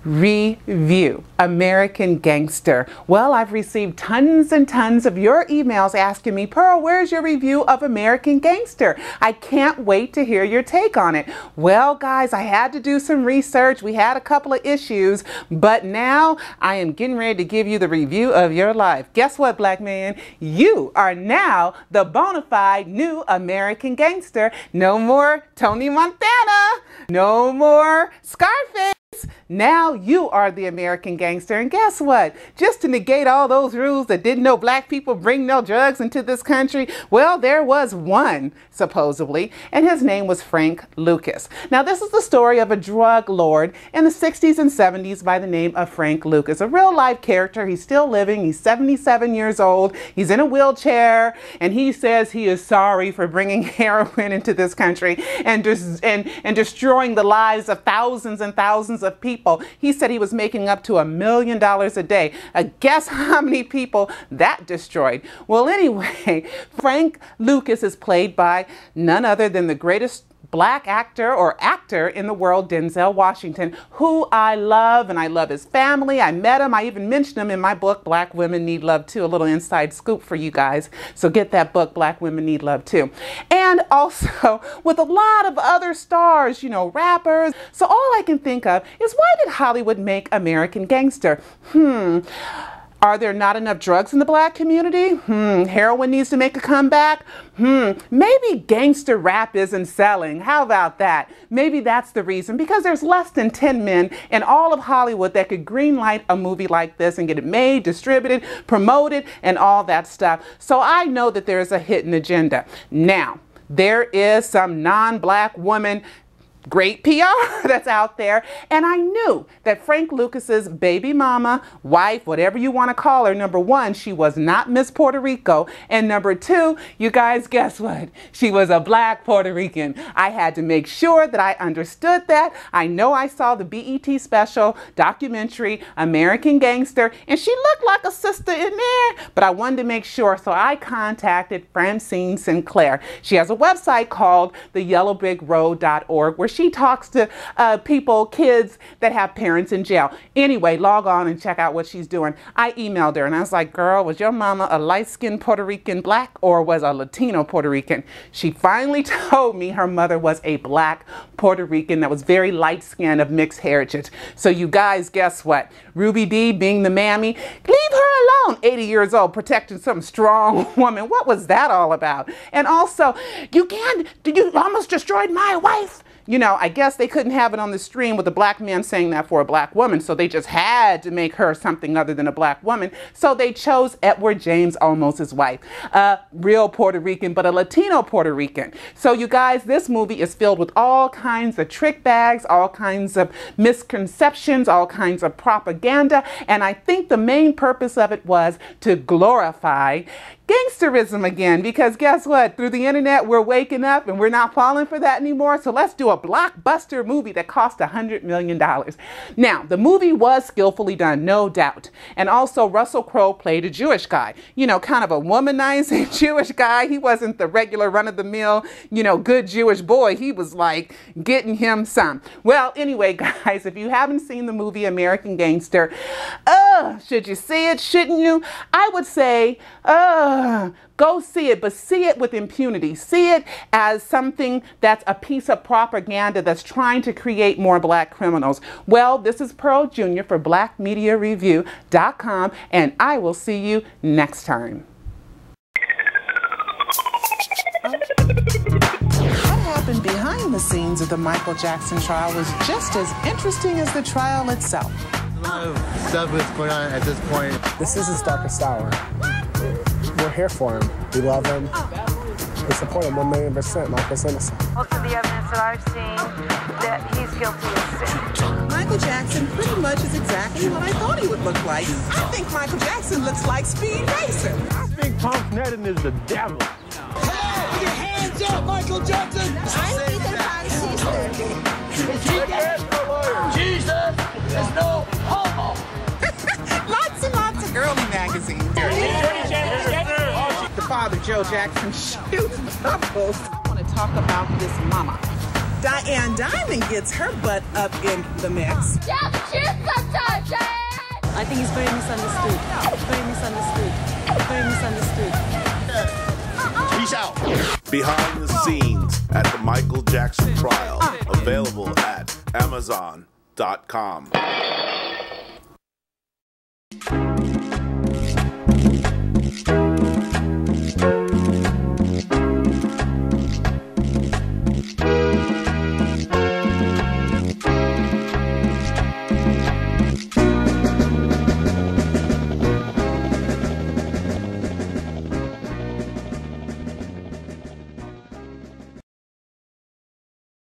review, American Gangster. Well, I've received tons and tons of your emails asking me, Pearl, where's your review of American Gangster? I can't wait to hear your take on it. Well, guys, I had to do some research. We had a couple of issues, but now I am getting ready to give you the review of your life. Guess what, black man? You are now the bona fide new American Gangster. No more Tony Montana. No more Scarface. Now you are the American Gangster. And guess what? Just to negate all those rules that didn't know black people bring no drugs into this country, well, there was one, supposedly, and his name was Frank Lucas. Now, this is the story of a drug lord in the 60s and 70s by the name of Frank Lucas, a real-life character. He's still living. He's 77 years old. He's in a wheelchair, and he says he is sorry for bringing heroin into this country and destroying the lives of thousands and thousands of people. He said he was making up to $1 million a day. Guess how many people that destroyed? Well, anyway, Frank Lucas is played by none other than the greatest black actor in the world, Denzel Washington, who I love, and I love his family. I met him. I even mentioned him in my book, Black Women Need Love Too, a little inside scoop for you guys. So get that book, Black Women Need Love Too. And also with a lot of other stars, you know, rappers. So all I can think of is, why did Hollywood make American Gangster? Are there not enough drugs in the black community? Heroin needs to make a comeback? Maybe gangster rap isn't selling. How about that? Maybe that's the reason, because there's less than 10 men in all of Hollywood that could greenlight a movie like this and get it made, distributed, promoted, and all that stuff. So I know that there's a hidden agenda. Now, there is some non-black woman great PR that's out there, and I knew that Frank Lucas's baby mama, wife, whatever you want to call her, number one, she was not Miss Puerto Rico, and number two, you guys, guess what? She was a black Puerto Rican. I had to make sure that I understood that. I know I saw the BET special documentary, American Gangster, and she looked like a sister in there, but I wanted to make sure, so I contacted Francine Sinclair. She has a website called theyellowbrickroad.org where she talks to people, kids that have parents in jail. Anyway, log on and check out what she's doing. I emailed her and I was like, girl, was your mama a light-skinned Puerto Rican black or was a Latino Puerto Rican? She finally told me her mother was a black Puerto Rican that was very light-skinned, of mixed heritage. So you guys, guess what? Ruby Dee, being the mammy, leave her alone, 80 years old, protecting some strong woman. What was that all about? And also, you almost destroyed my wife. You know, I guess they couldn't have it on the stream with a black man saying that for a black woman, so they just had to make her something other than a black woman. So they chose Edward James Olmos's wife, a real Puerto Rican, but a Latino Puerto Rican. So you guys, this movie is filled with all kinds of trick bags, all kinds of misconceptions, all kinds of propaganda, and I think the main purpose of it was to glorify gangsterism again, because guess what? Through the internet, we're waking up and we're not falling for that anymore. So let's do a blockbuster movie that cost $100 million. Now, the movie was skillfully done, no doubt. And also, Russell Crowe played a Jewish guy, you know, kind of a womanizing Jewish guy. He wasn't the regular run-of-the-mill, you know, good Jewish boy. He was like getting him some. Well, anyway, guys, if you haven't seen the movie American Gangster, should you see it? Shouldn't you? I would say, go see it, but see it with impunity. See it as something that's a piece of propaganda that's trying to create more black criminals. Well, this is Pearl Jr. for BlackMediaReview.com, and I will see you next time. What happened behind the scenes of the Michael Jackson trial was just as interesting as the trial itself. A lot of stuff is going on at this point. This is his darkest hour. We're here for him. We love him. We support him 1,000,000%. Michael's innocent. Most of the evidence that I've seen that he's guilty of sin. Michael Jackson pretty much is exactly what I thought he would look like. I think Michael Jackson looks like Speed Racer. I think Tom Sneddon is the devil. Hey, put your hands up, Michael Jackson! I think Jesus is no homo! Lots and lots of girly magazines. The father, Joe Jackson, shoots bubbles. I want to talk about this mama. Diane Diamond gets her butt up in the mix. I think he's very misunderstood. Very misunderstood. Very misunderstood. Peace out. Behind the scenes at the Michael Jackson trial. Available at Amazon.com.